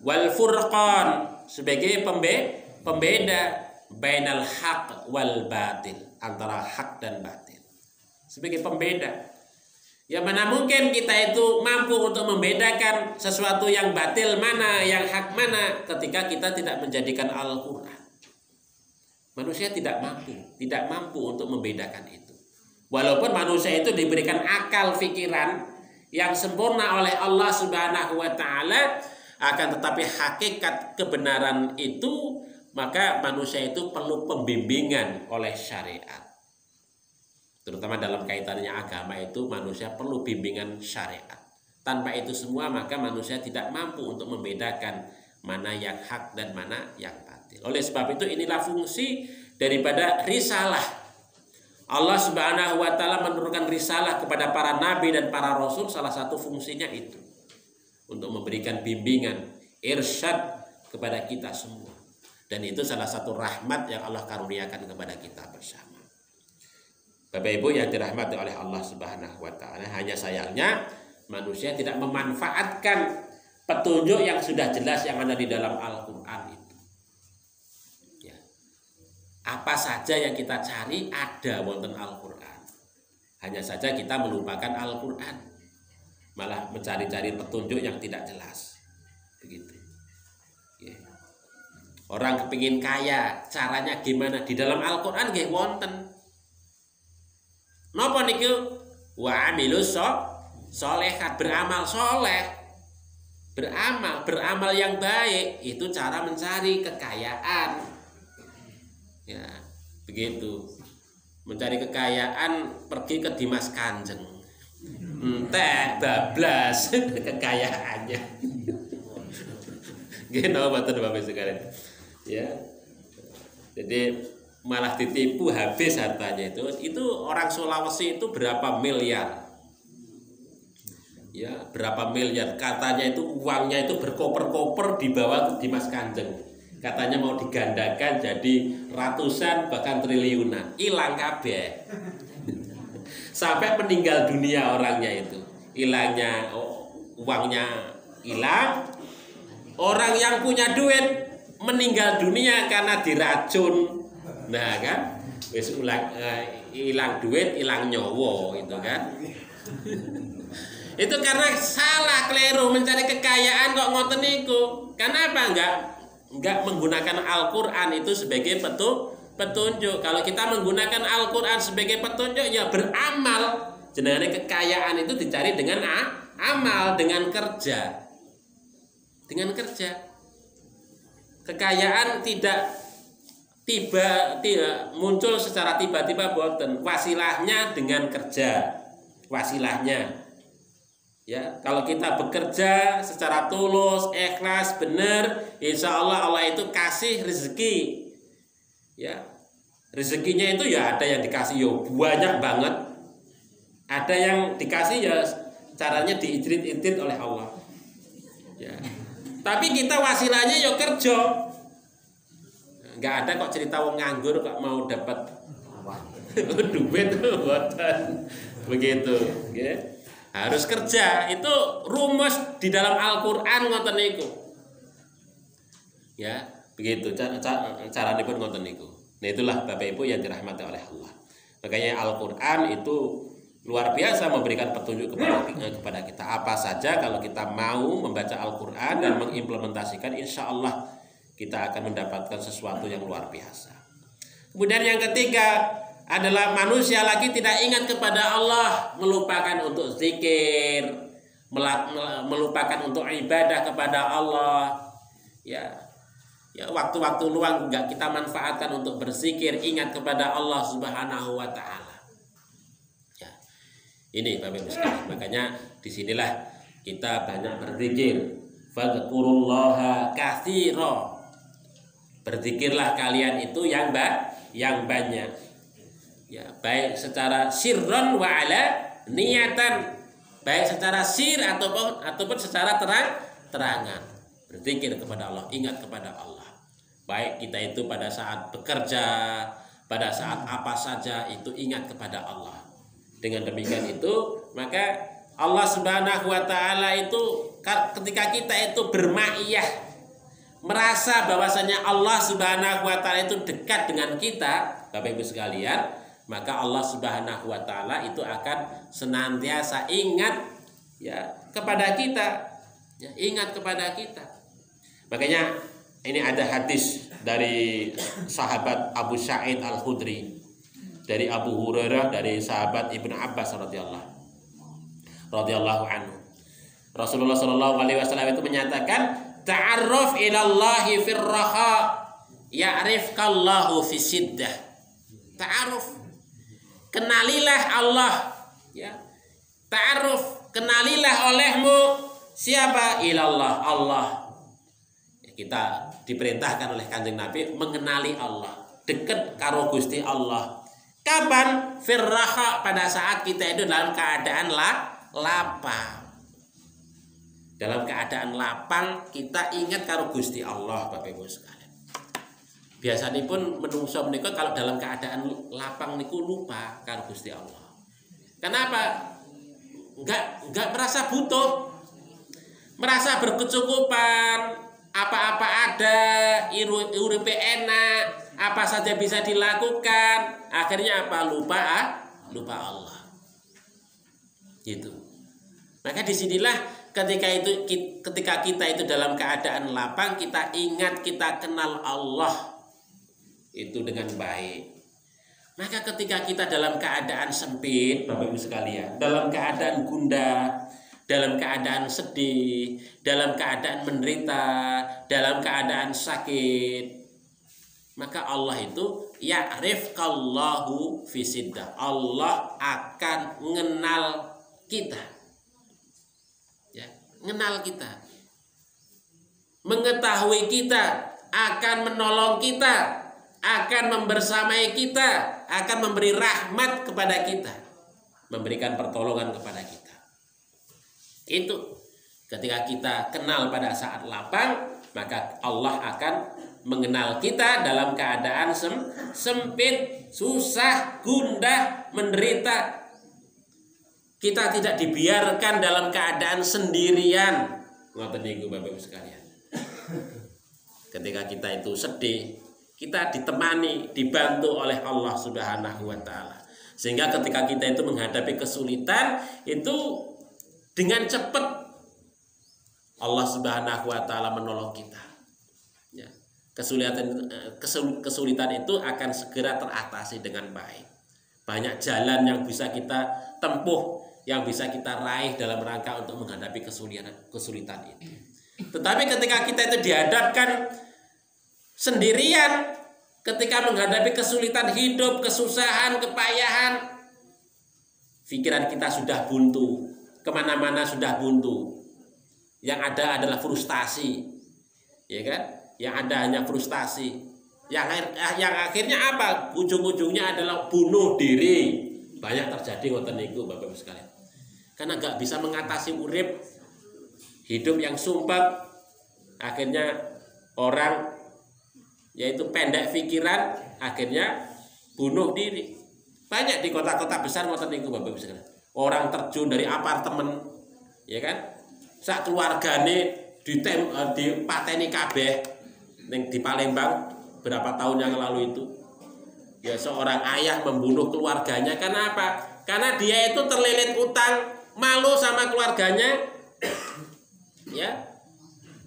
Wal furqan, sebagai pembeda bainal haq wal batil, antara hak dan batil. Sebagai pembeda. Ya mana mungkin kita itu mampu untuk membedakan sesuatu yang batil mana, yang hak mana ketika kita tidak menjadikan Al-Quran. Manusia tidak mampu untuk membedakan itu. Walaupun manusia itu diberikan akal pikiran yang sempurna oleh Allah Subhanahu wa taala, akan tetapi hakikat kebenaran itu, maka manusia itu perlu pembimbingan oleh syariat. Terutama dalam kaitannya agama itu manusia perlu bimbingan syariat. Tanpa itu semua maka manusia tidak mampu untuk membedakan mana yang hak dan mana yang batil. Oleh sebab itu inilah fungsi daripada risalah. Allah Subhanahu wa taala menurunkan risalah kepada para nabi dan para rasul, salah satu fungsinya itu untuk memberikan bimbingan, irsyad kepada kita semua. Dan itu salah satu rahmat yang Allah karuniakan kepada kita bersama. Bapak Ibu yang dirahmati oleh Allah Subhanahu wa taala, hanya sayangnya manusia tidak memanfaatkan petunjuk yang sudah jelas yang ada di dalam Al-Quran itu. Ya. Apa saja yang kita cari ada wonten Al-Quran. Hanya saja kita melupakan Al-Quran, malah mencari-cari petunjuk yang tidak jelas. Begitu. Ya. Orang kepingin kaya, caranya gimana? Di dalam Al-Quran nggih wonten. Napa niku? Wa amilus sholehat, beramal soleh. Beramal yang baik itu cara mencari kekayaan. Ya, begitu. Mencari kekayaan pergi ke Dimas Kanjeng. Entek bablas kekayaannya. Gitu mboten Bapak sekalian. Ya. Jadi malah ditipu habis hartanya itu orang Sulawesi itu berapa miliar. Ya, berapa miliar katanya itu uangnya itu berkoper-koper dibawa ke Dimas Kanjeng. Katanya mau digandakan jadi ratusan bahkan triliunan. Hilang kabeh. Sampai meninggal dunia orangnya itu. Hilangnya uangnya hilang. Orang yang punya duit meninggal dunia karena diracun. Nah kan, wis hilang duit, hilang nyawa itu kan. Itu karena salah, keliru mencari kekayaan kok ngoten niku. Karena apa? Enggak menggunakan Al-Qur'an itu sebagai petunjuk. Kalau kita menggunakan Al-Qur'an sebagai petunjuk ya beramal. Jenenge kekayaan itu dicari dengan amal, dengan kerja. Dengan kerja. Kekayaan tidak muncul secara tiba-tiba boten. Wasilahnya dengan kerja. Wasilahnya. Ya, kalau kita bekerja secara tulus, ikhlas, benar, insya Allah Allah itu kasih rezeki. Ya, rezekinya itu ya ada yang dikasih ya banyak banget, ada yang dikasih ya caranya diirit-irit oleh Allah. Ya, tapi kita wasilahnya ya kerja. Nggak ada kok cerita wong nganggur kok mau dapat duit, begitu. Ya. harus kerja. Itu rumus di dalam Al-Qur'an ngoten niku. Ya, begitu caranya pun ngoten niku. Nah, itulah Bapak Ibu yang dirahmati oleh Allah. Makanya Al-Qur'an itu luar biasa memberikan petunjuk kepada kita. Apa saja kalau kita mau membaca Al-Qur'an dan mengimplementasikan, insya Allah kita akan mendapatkan sesuatu yang luar biasa. Kemudian yang ketiga adalah manusia lagi tidak ingat kepada Allah, melupakan untuk zikir, melupakan untuk ibadah kepada Allah. Ya, waktu-waktu luang enggak kita manfaatkan untuk berzikir, ingat kepada Allah Subhanahu wa taala. Ya. Ini Bapak Ibu sekalian. Makanya disinilah kita banyak berzikir. Fadhkurullaha katsira. Berzikirlah kalian itu yang banyak. Ya, baik secara sirron wa ala niatan, baik secara sir ataupun secara terangan. Berzikir kepada Allah, ingat kepada Allah. Baik kita itu pada saat bekerja, pada saat apa saja itu ingat kepada Allah. Dengan demikian itu, maka Allah Subhanahu wa taala itu ketika kita itu bermaiyah, merasa bahwasanya Allah Subhanahu wa taala itu dekat dengan kita, Bapak Ibu sekalian, maka Allah Subhanahu wa taala itu akan senantiasa ingat ya kepada kita. Ya, ingat kepada kita. Makanya ini ada hadis dari sahabat Abu Sa'id Al-Khudri, dari Abu Hurairah, dari sahabat Ibnu Abbas radhiyallahu anhu. Rasulullah sallallahu alaihi wasallam itu menyatakan, ta'arruf ilallahi firraha ya'rifkallahu fi siddah. Ta'aruf, kenalilah Allah, ya. Ta'aruf, kenalilah olehmu siapa? Ilallah, Allah. Ya, kita diperintahkan oleh Kanjeng Nabi mengenali Allah, dekat karo Gusti Allah. Kapan? Firraha, pada saat kita itu dalam keadaan lapang. Dalam keadaan lapang kita ingat karo Gusti Allah, Bapak Ibu sekalian. Biasanya pun menungso menika kalau dalam keadaan lapang niku lupa karo Gusti Allah. Kenapa? Enggak merasa butuh, merasa berkecukupan, apa-apa ada, uripe enak, apa saja bisa dilakukan. Akhirnya apa? Lupa Allah. Gitu. Maka disinilah ketika kita itu dalam keadaan lapang, kita ingat, kita kenal Allah itu dengan baik. Maka ketika kita dalam keadaan sempit, Bapak Ibu sekalian, dalam keadaan gundah, dalam keadaan sedih, dalam keadaan menderita, dalam keadaan sakit, maka Allah itu ya'rifkallahu fi siddah. Allah akan mengenal kita. Ya, mengenal kita. Mengetahui kita, akan menolong kita, akan membersamai kita, akan memberi rahmat kepada kita, memberikan pertolongan kepada kita. Itu ketika kita kenal pada saat lapang, maka Allah akan mengenal kita dalam keadaan sempit, susah, gundah, menderita. Kita tidak dibiarkan dalam keadaan sendirian. Ngoten niku Bapak Ibu sekalian. Ketika kita itu sedih, kita ditemani, dibantu oleh Allah Subhanahu wa taala. Sehingga ketika kita itu menghadapi kesulitan, itu dengan cepat Allah Subhanahu wa taala menolong kita. Ya. Kesulitan itu akan segera teratasi dengan baik. Banyak jalan yang bisa kita tempuh, yang bisa kita raih dalam rangka untuk menghadapi kesulitan itu. Tetapi ketika kita itu dihadapkan sendirian, ketika menghadapi kesulitan hidup, kesusahan, kepayahan, pikiran kita sudah buntu, kemana-mana sudah buntu. Yang ada adalah frustasi, ya kan? Yang ada hanya frustasi. Yang akhirnya apa? Ujung-ujungnya adalah bunuh diri. Banyak terjadi ngoten niku Bapak Ibu sekalian. Karena nggak bisa mengatasi urip, hidup yang sumpah, akhirnya orang yaitu pendek pikiran, akhirnya bunuh diri. Banyak di kota-kota besar ngoten niku Bapak Ibu sekalian. orang terjun dari apartemen, ya kan? Sak keluargane dipateni kabeh ning di Palembang berapa tahun yang lalu itu. Ya seorang ayah membunuh keluarganya karena apa? Karena dia itu terlilit utang, malu sama keluarganya. Ya.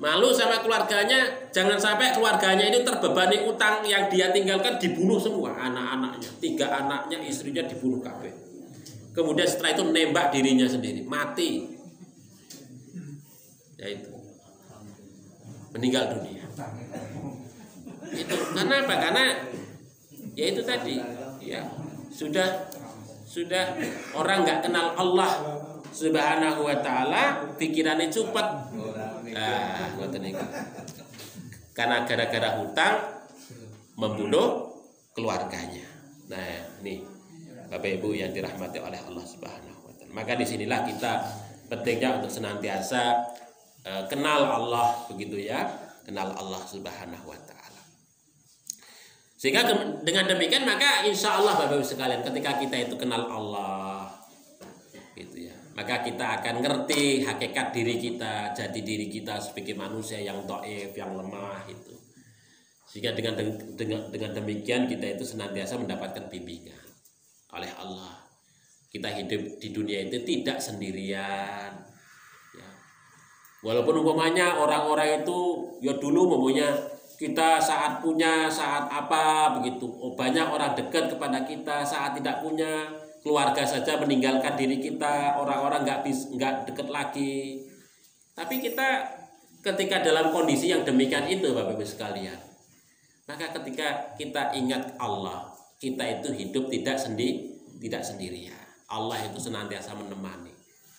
Malu sama keluarganya, jangan sampai keluarganya ini terbebani utang yang dia tinggalkan, dibunuh semua anak-anaknya, 3 anaknya, istrinya dibunuh kabeh. Kemudian setelah itu nembak dirinya sendiri, mati. Ya itu, meninggal dunia. Itu karena apa? Karena ya itu tadi, ya sudah orang nggak kenal Allah Subhanahu wa ta'ala, pikirannya cepet. Karena gara-gara hutang membunuh keluarganya. Nah, ini Bapak Ibu yang dirahmati oleh Allah Subhanahu wa ta'ala. Maka disinilah kita pentingnya untuk senantiasa kenal Allah, begitu ya, kenal Allah Subhanahu wa ta'ala. Sehingga dengan demikian maka insya Allah Bapak Ibu sekalian, ketika kita itu kenal Allah, gitu ya, maka kita akan ngerti hakikat diri kita, jati diri kita sebagai manusia yang dhaif, yang lemah itu. Sehingga dengan demikian kita itu senantiasa mendapatkan bimbingan oleh Allah. Kita hidup di dunia itu tidak sendirian. Ya. Walaupun umpamanya orang-orang itu ya dulu mempunyai kita saat punya, saat apa begitu. Oh, banyak orang dekat kepada kita, saat tidak punya, keluarga saja meninggalkan diri kita, orang-orang nggak deket lagi. Tapi kita ketika dalam kondisi yang demikian itu Bapak Ibu sekalian, maka ketika kita ingat Allah, kita itu hidup tidak sendirian. Allah itu senantiasa menemani,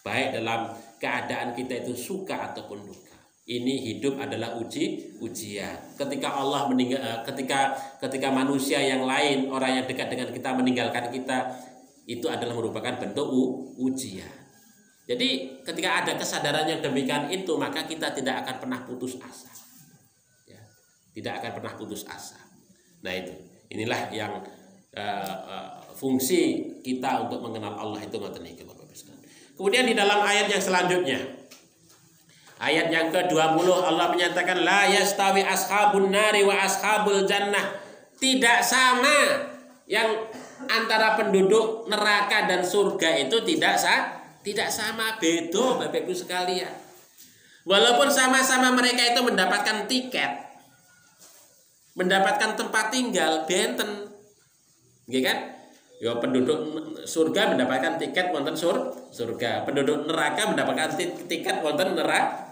baik dalam keadaan kita itu suka ataupun duka. Ini hidup adalah ujian. Ketika Allah ketika manusia yang lain, orang yang dekat dengan kita meninggalkan kita, itu adalah merupakan bentuk ujian. Jadi ketika ada kesadaran yang demikian itu, maka kita tidak akan pernah putus asa. Ya, tidak akan pernah putus asa. Nah inilah yang fungsi kita untuk mengenal Allah itu. Kemudian di dalam ayat yang selanjutnya, ayat yang ke-20, Allah menyatakan la yastawi ashabun nari wa ashabul jannah. Tidak sama yang antara penduduk neraka dan surga itu tidak sama, beda Bapak Ibu sekalian. Walaupun sama-sama mereka itu mendapatkan tiket, mendapatkan tempat tinggal benten, gitu kan? Ya penduduk surga mendapatkan tiket wonten surga, penduduk neraka mendapatkan tiket wonten neraka.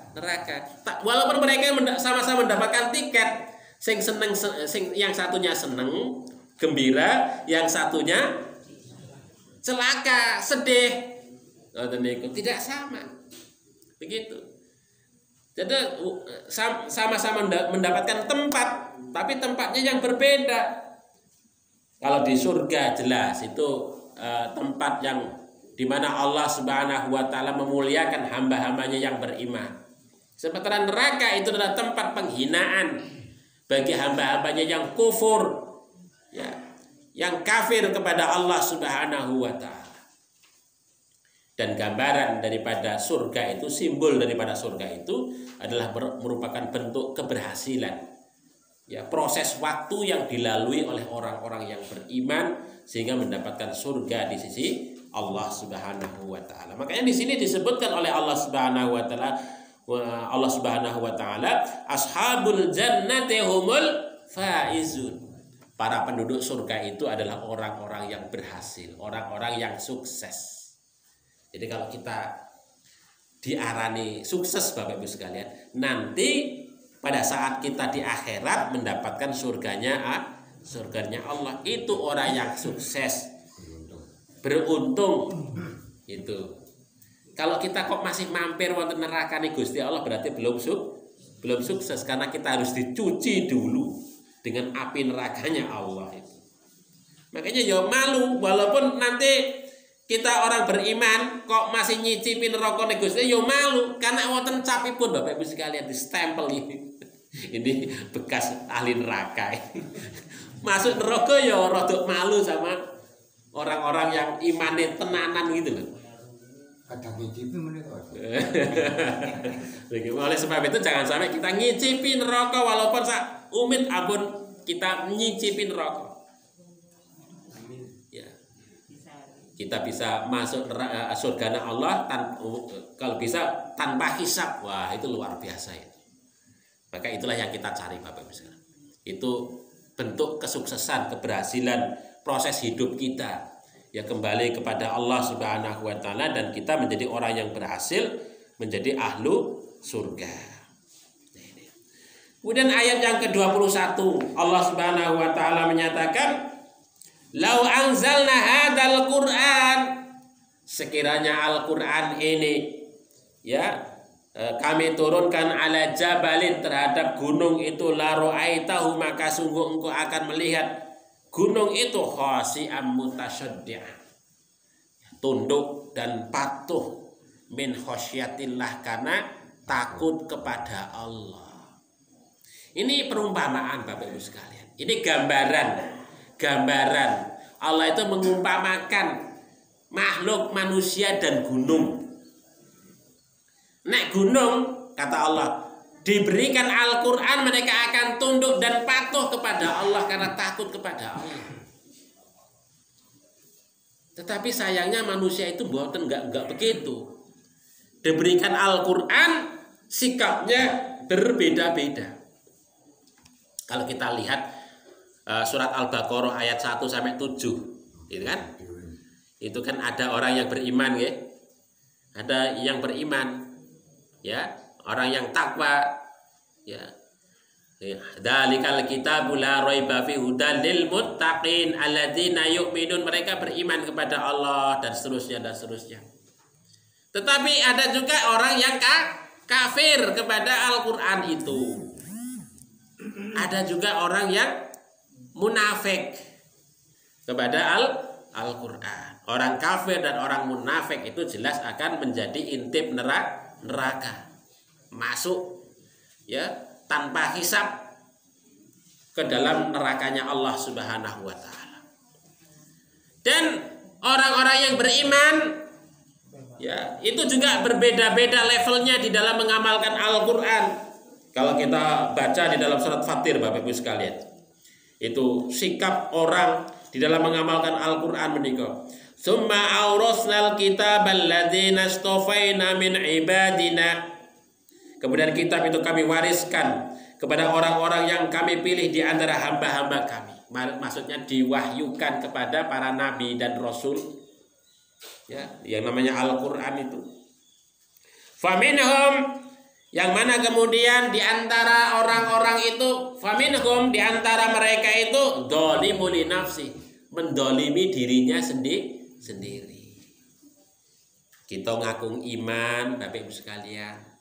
Walaupun mereka sama-sama mendapatkan tiket, yang satunya seneng, gembira, yang satunya celaka, sedih, tidak sama, begitu. Jadi sama-sama mendapatkan tempat, tapi tempatnya yang berbeda. Kalau di surga jelas itu tempat yang dimana Allah Subhanahu wa ta'ala memuliakan hamba-hambanya yang beriman. Sementara neraka itu adalah tempat penghinaan bagi hamba-hambanya yang kufur, ya, yang kafir kepada Allah Subhanahu wa ta'ala. Dan gambaran daripada surga itu, simbol daripada surga itu adalah merupakan bentuk keberhasilan, ya, proses waktu yang dilalui oleh orang-orang yang beriman sehingga mendapatkan surga di sisi Allah Subhanahu wa ta'ala. Makanya di sini disebutkan oleh Allah Subhanahu wa ta'ala, ashabul jannati humul faizun. Para penduduk surga itu adalah orang-orang yang berhasil, orang-orang yang sukses. Jadi kalau kita diarani sukses Bapak Ibu sekalian, nanti pada saat kita di akhirat mendapatkan surganya Allah, itu orang yang sukses, beruntung itu. Kalau kita kok masih mampir wonten neraka nih Gusti Allah, berarti belum sukses, karena kita harus dicuci dulu dengan api nerakanya Allah itu. Makanya ya malu, walaupun nanti kita orang beriman kok masih nyicipi neraka nih Gusti, ya malu, karena wonten capipun Bapak Ibu sekalian, di stempel ini. Ini bekas ahli neraka. Masuk neraka ya rada malu sama orang-orang yang imannya tenanan gitu loh. Kadang ngicipi menika. Oleh sebab itu jangan sampai kita ngicipi neraka walaupun sak umit abun kita nyicipin neraka. Ya. Kita bisa masuk surga Allah kalau bisa tanpa hisab. Wah, itu luar biasa itu. Maka itulah yang kita cari Bapak Ibu sekalian. Itu bentuk kesuksesan, keberhasilan proses hidup kita. Ya kembali kepada Allah Subhanahu wa taala dan kita menjadi orang yang berhasil menjadi ahlu surga. Kemudian ayat yang ke-21 Allah Subhanahu wa taala menyatakan lau anzalna hadzal Qur'an, sekiranya Al-Qur'an ini ya kami turunkan ala jabalin terhadap gunung itu la ra'aitahu, maka sungguh engkau akan melihat gunung itu khasi'an mutasyaddi'ah, tunduk dan patuh min khasyatillah, karena takut kepada Allah. Ini perumpamaan Bapak Ibu sekalian. Ini gambaran Allah itu mengumpamakan makhluk manusia dan gunung. Nek gunung kata Allah diberikan Al-Quran, mereka akan tunduk dan patuh kepada Allah karena takut kepada Allah. Tetapi sayangnya manusia itu buatan enggak begitu. Diberikan Al-Quran, sikapnya berbeda-beda. Kalau kita lihat surat Al-Baqarah ayat 1 sampai 7, gitu kan? Itu kan ada orang yang beriman, ya. Ada yang beriman, ya. Orang yang takwa, ya. Dzalikal kitabu la raiba fihi hudal lil muttaqin alladzina yu'minun, mereka beriman kepada Allah dan seterusnya dan seterusnya. Tetapi ada juga orang yang kafir kepada Al-Qur'an itu. Ada juga orang yang munafik kepada Al-Qur'an. Orang kafir dan orang munafik itu jelas akan menjadi intip neraka. Masuk ya tanpa hisab ke dalam nerakanya Allah Subhanahu wa taala. Dan orang-orang yang beriman ya itu juga berbeda-beda levelnya di dalam mengamalkan Al-Qur'an. Kalau kita baca di dalam surat Fatir Bapak Ibu sekalian, itu sikap orang di dalam mengamalkan Al-Qur'an menika. Summa aurasnal kitabal ladzina istafaina min ibadina. Kemudian kitab itu kami wariskan kepada orang-orang yang kami pilih di antara hamba-hamba kami. Maksudnya diwahyukan kepada para nabi dan rasul. Ya, yang namanya Al-Qur'an itu. Faminhum, yang mana kemudian di antara orang-orang itu, faminhum, di antara mereka itu dzalimun li nafsi, mendolimi dirinya sendiri. Kita ngaku iman Bapak Ibu sekalian,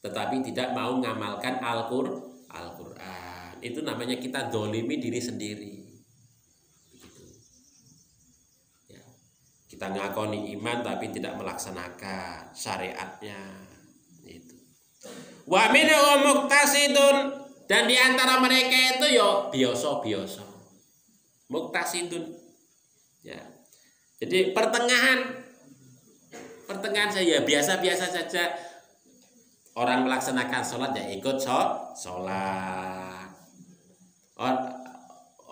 tetapi tidak mau mengamalkan Al-Qur'an. Itu namanya kita dolimi diri sendiri. Begitu. Ya. Kita ngakoni iman tapi tidak melaksanakan syariatnya. Itu. Wa minhum muqtasidun, dan di antara mereka itu yo biasa-biasa. Muqtasidun. Ya. Jadi pertengahan saya biasa-biasa saja. Orang melaksanakan sholat ya ikut sholat.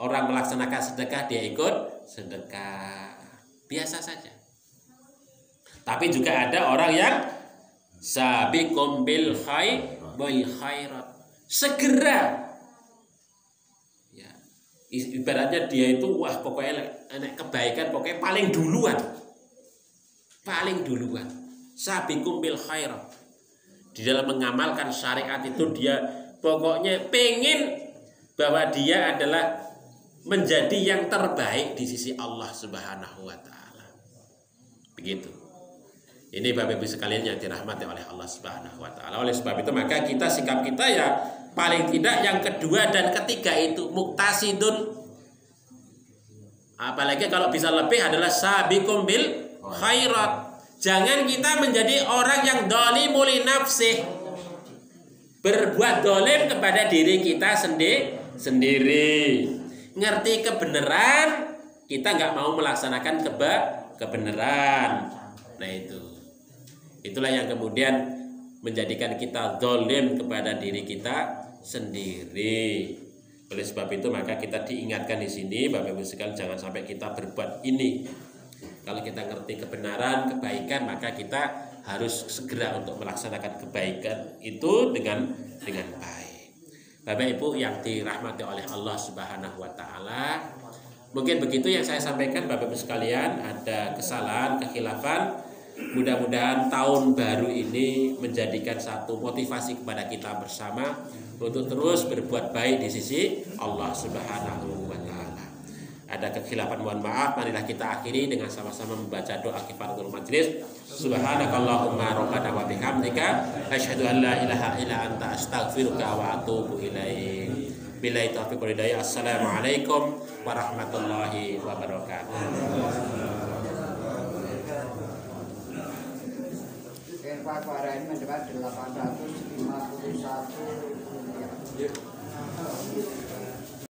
Orang melaksanakan sedekah dia ikut sedekah. Biasa saja. Tapi juga ada orang yang sabiqum bil khairat. Segera. Ya. Ibaratnya dia itu wah pokoknya kebaikan pokoknya paling duluan. Sabiqum bil khairat. Di dalam mengamalkan syariat itu dia pokoknya pengen bahwa dia adalah menjadi yang terbaik di sisi Allah Subhanahu wa taala. Begitu. Ini Bapak Ibu sekalian yang dirahmati oleh Allah Subhanahu wa taala. Oleh sebab itu maka kita sikap kita ya paling tidak yang kedua dan ketiga itu muqtasidun. Apalagi kalau bisa lebih adalah sabiqum bil khairat. Jangan kita menjadi orang yang dzalimun li nafsih, berbuat dolim kepada diri kita sendiri. Ngerti kebenaran, kita nggak mau melaksanakan kebenaran. Nah itu. Itulah yang kemudian menjadikan kita zalim kepada diri kita sendiri. Oleh sebab itu maka kita diingatkan di sini Bapak Ibu sekalian, jangan sampai kita berbuat ini. Kalau kita ngerti kebenaran, kebaikan, maka kita harus segera untuk melaksanakan kebaikan itu dengan baik. Bapak Ibu yang dirahmati oleh Allah Subhanahu wa taala, mungkin begitu yang saya sampaikan Bapak Ibu sekalian. Ada kesalahan, kekhilafan, mudah-mudahan tahun baru ini menjadikan satu motivasi kepada kita bersama untuk terus berbuat baik di sisi Allah Subhanahu wa taala. Ada kekhilafan, mohon maaf, marilah kita akhiri dengan sama-sama membaca doa kifaratul majlis. Subhanakallahumma rabbana wa bihamdika asyhadu an la ilaha illa anta astaghfiruka wa atubu ilaik. Billahi taufiq wal hidayah. Assalamualaikum warahmatullahi wabarakatuh. Pak Farah ini mendapat 851 rupiah.